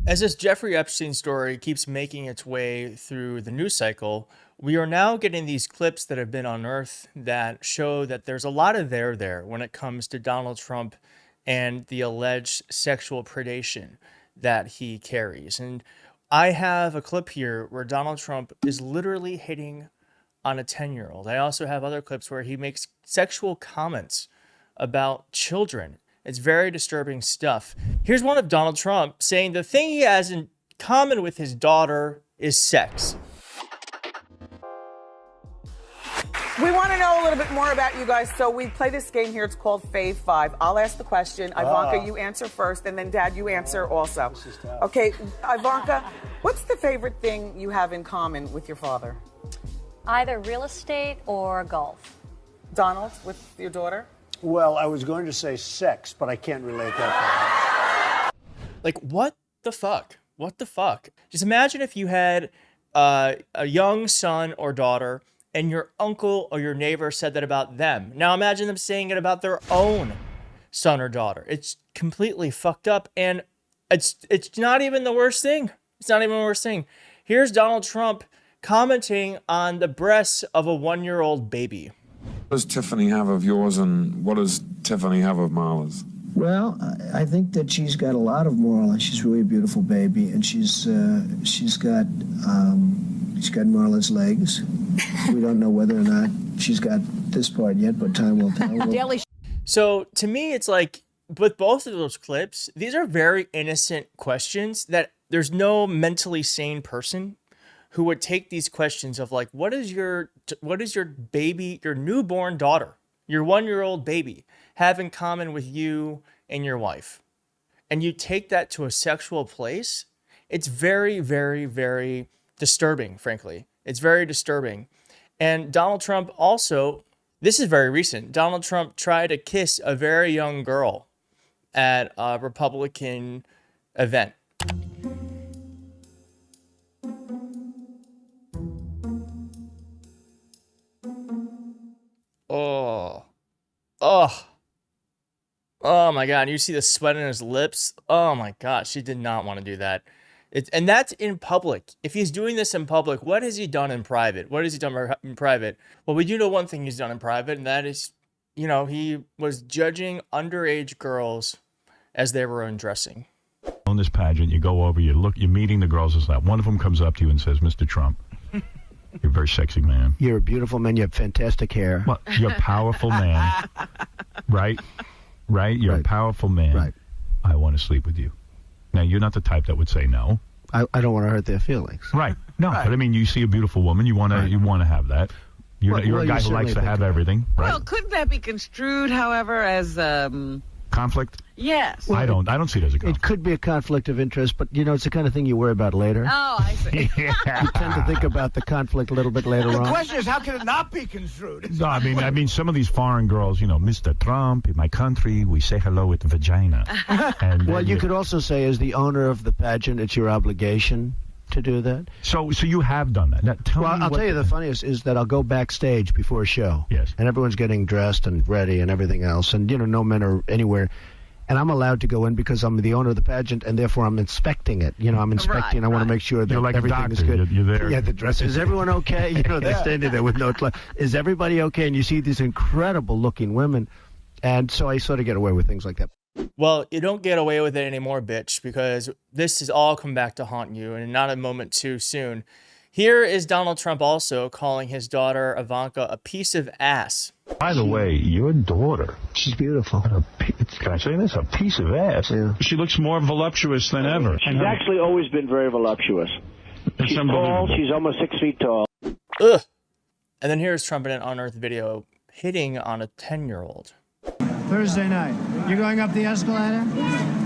As this Jeffrey Epstein story keeps making its way through the news cycle, we are now getting these clips that have been unearthed that show that there's a lot of there when it comes to Donald Trump and the alleged sexual predation that he carries. And I have a clip here where Donald Trump is literally hitting on a 10-year-old. I also have other clips where he makes sexual comments about children. It's very disturbing stuff. Here's one of Donald Trump saying the thing he has in common with his daughter is sex. We want to know a little bit more about you guys, so we play this game here. It's called Fave 5. I'll ask the question. Ivanka, you answer first, and then Dad, you answer also. Okay, Ivanka, what's the favorite thing you have in common with your father? Either real estate or golf. Donald, with your daughter? Well, I was going to say sex, but I can't relate that. Like, what the fuck? What the fuck? Just imagine if you had a young son or daughter and your uncle or your neighbor said that about them. Now imagine them saying it about their own son or daughter. It's completely fucked up, and it's not even the worst thing. It's not even the worst thing. Here's Donald Trump commenting on the breasts of a 1-year-old baby. What does Tiffany have of yours, and what does Tiffany have of Marla's? Well, I think that she's got a lot of Marla. She's really a beautiful baby, and she's got Marla's legs. We don't know whether or not she's got this part yet, but time will tell. So to me, it's like with both of those clips, these are very innocent questions that there's no mentally sane person who would take these questions of like, what is your baby, your newborn daughter, your 1-year-old baby have in common with you and your wife? And you take that to a sexual place. It's very, very, very disturbing, frankly. It's very disturbing. And Donald Trump also, this is very recent, Donald Trump tried to kiss a very young girl at a Republican event. Oh my God. You see the sweat on his lips. Oh my gosh. He did not want to do that. And that's in public. If he's doing this in public, what has he done in private? What has he done in private? Well, we do know one thing he's done in private, and that is, he was judging underage girls as they were undressing. On this pageant, you go over, you're meeting the girls and stuff. One of them comes up to you and says, "Mr. Trump, you're a very sexy man. You're a beautiful man. You have fantastic hair. Well, you're a powerful man." Right? You're a powerful man. Right. I want to sleep with you. Now, you're not the type that would say no. I don't want to hurt their feelings. Right. No, right. But I mean, you see a beautiful woman, you want to have that. You're a guy who likes to have everything, right? Well, couldn't that be construed, however, as conflict? Yes. Well, I don't see it as a conflict. It could be a conflict of interest, but it's the kind of thing you worry about later. Oh, I see. You tend to think about the conflict a little bit later on. The question is, how can it not be construed? No, I mean, some of these foreign girls, Mr. Trump, in my country, we say hello with vagina. And, well, you could also say, as the owner of the pageant, it's your obligation to do that. So you have done that. Now, I'll tell you the funniest is that I'll go backstage before a show. Yes. And everyone's getting dressed and ready and everything else, and no men are anywhere. And I'm allowed to go in because I'm the owner of the pageant, and therefore I'm inspecting it. I'm inspecting. Right, I want to make sure that like everything is good. You're there. Yeah, the dress. Is everyone okay? They're standing there with no clothes. Is everybody okay? And you see these incredible-looking women, and so I sort of get away with things like that. Well, you don't get away with it anymore, bitch, because this has all come back to haunt you, and not a moment too soon. Here is Donald Trump also calling his daughter Ivanka a piece of ass. By the way, your daughter, She's beautiful. Can I say this? A piece of ass. Yeah. She looks more voluptuous than ever. She's actually always been very voluptuous. She's tall. She's almost 6 feet tall. Ugh. And then here's Trump in an unearthed video hitting on a 10-year-old. Thursday night. You're going up the escalator?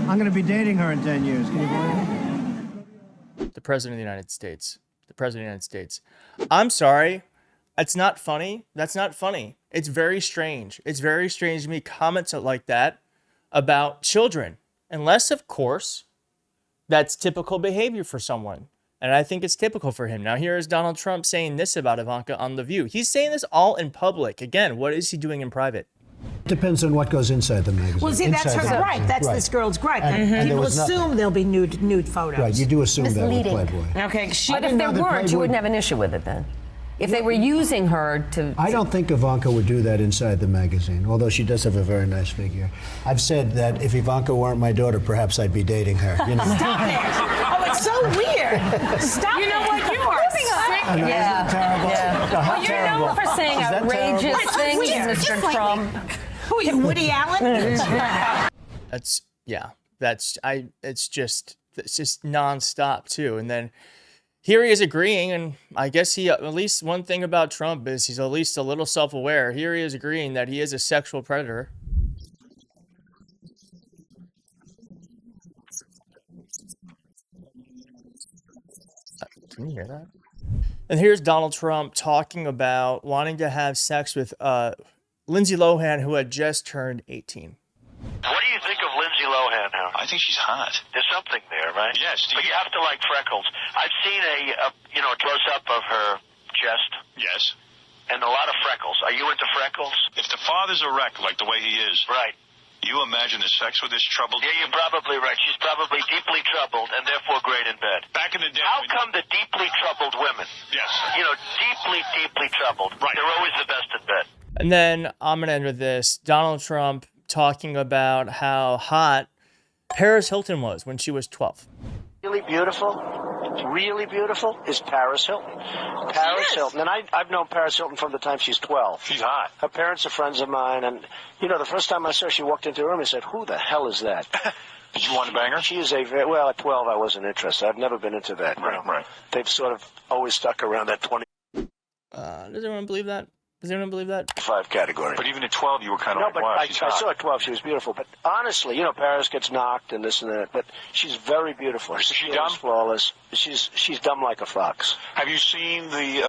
I'm going to be dating her in 10 years. Can you believe it? The President of the United States. The President of the United States. I'm sorry. That's not funny. That's not funny. It's very strange. It's very strange to me comments like that about children. Unless, of course, that's typical behavior for someone. And I think it's typical for him. Now, here is Donald Trump saying this about Ivanka on The View. He's saying this all in public. Again, what is he doing in private? Depends on what goes inside the magazine. Well, see, that's Inside her the gripe. magazine. That's this girl's gripe. And there People was nothing. assume there'll be nude photos. Right, you do assume that with Playboy. Okay, But if there weren't, you wouldn't have an issue with it then. If they were using her to... I don't think Ivanka would do that inside the magazine, although she does have a very nice figure. I've said that if Ivanka weren't my daughter, perhaps I'd be dating her. You know? Stop it! Oh, it's so weird. Stop. You know what? You are sick. I know, isn't it terrible? Yeah. No, how Well, you're terrible. known for saying Is that outrageous terrible? things, Weird. Mr. Just like Trump. Who are you, Woody Allen? That's it's just nonstop too. And then here he is agreeing, and I guess he, at least one thing about Trump is he's at least a little self-aware. Here he is agreeing that he is a sexual predator. Can you hear that? And here's Donald Trump talking about wanting to have sex with Lindsay Lohan, who had just turned 18. What do you think of Lindsay Lohan, Howard? I think she's hot. There's something there, right? Yes. But you have to like freckles. I've seen a close-up of her chest. Yes. And a lot of freckles. Are you into freckles? If the father's a wreck, like the way he is, Right. you imagine the sex with this troubled... Yeah, you're probably right. She's probably deeply troubled and therefore great in bed. Back in the day... How come the deeply troubled women, Yes. deeply troubled, Right. they're always the best in bed? And then I'm going to end with this. Donald Trump talking about how hot Paris Hilton was when she was 12. Really beautiful is Paris Hilton. Paris Hilton. And I've known Paris Hilton from the time she's 12. She's hot. Her parents are friends of mine. And, the first time I saw her, she walked into the room and said, who the hell is that? Did you want to bang her? She is at 12, I wasn't interested. I've never been into that. Right. They've sort of always stuck around that Does anyone believe that? Does anyone believe that? 25 category. But even at 12, you were kind of No, like, but wow, I she's hot. saw her at 12. She was beautiful. But honestly, Paris gets knocked and this and that. But she's very beautiful. Her Is she skin dumb? is flawless. She's dumb like a fox. Have you seen the...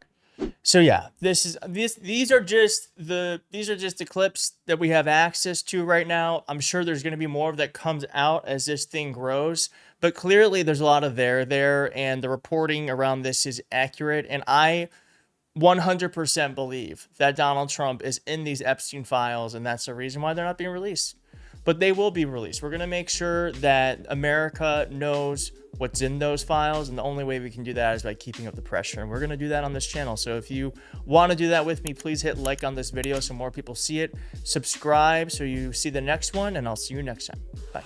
So yeah, these are just the clips that we have access to right now. I'm sure there's going to be more that comes out as this thing grows, but clearly there's a lot of there, and the reporting around this is accurate. And I 100% believe that Donald Trump is in these Epstein files, and that's the reason why they're not being released. But they will be released. We're going to make sure that America knows what's in those files, and the only way we can do that is by keeping up the pressure. And we're going to do that on this channel. So if you want to do that with me, please hit like on this video so more people see it. Subscribe so you see the next one, and I'll see you next time. Bye.